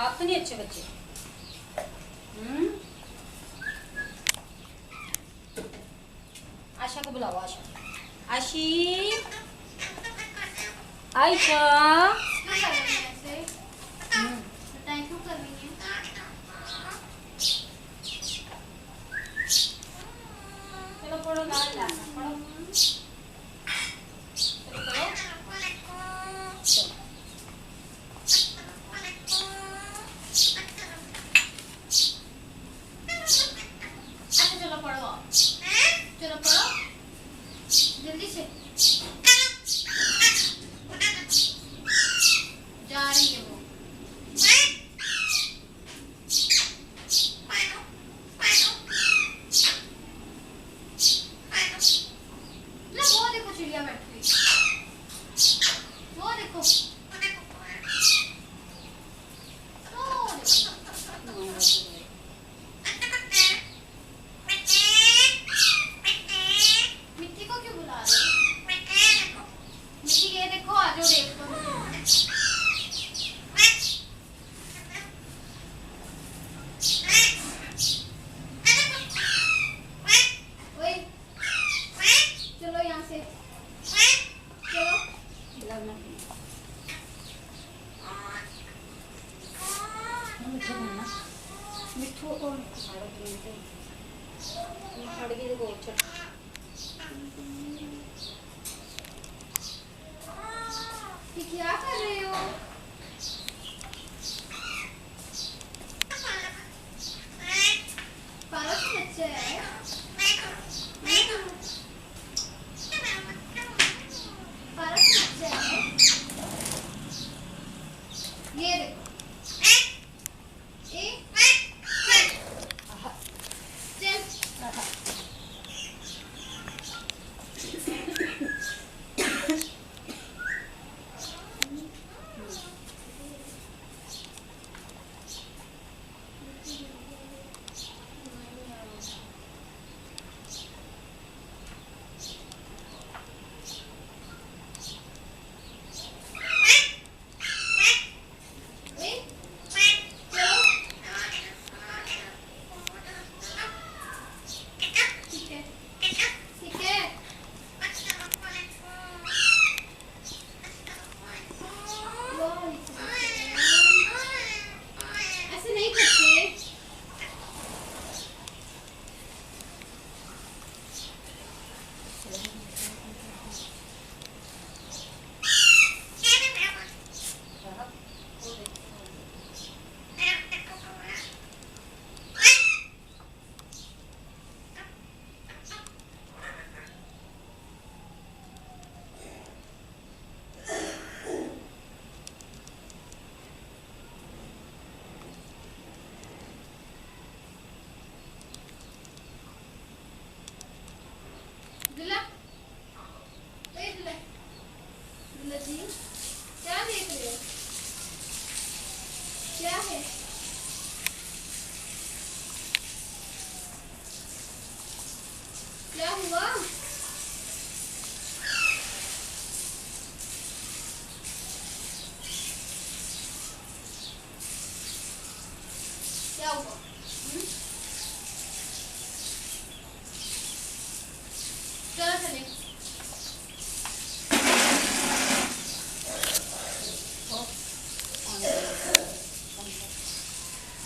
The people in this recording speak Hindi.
आप तो नहीं अच्छे बच्चे। आशा को बुलाओ। आशा, आशी, आयशा। चलो पढ़ो, लाल लाना पढ़ो। चलो पढ़ो, चलो पढ़ो जल्दी से। जा रही है वो। ना वो देखो चिड़िया बैठ गई, वो देखो, मिट्टी को क्यों बुला रहे हो? मिट्टी ये देखो, आ जाओ देखो। ओए चलो यहाँ से, चलो। मिठू और अड़गे देखो। क्या कर रहे हो? पारस बच्चे है। पारस बच्चे है। ये देखो, ऐसे नहीं करते। जी क्या देख रहे हो? क्या है?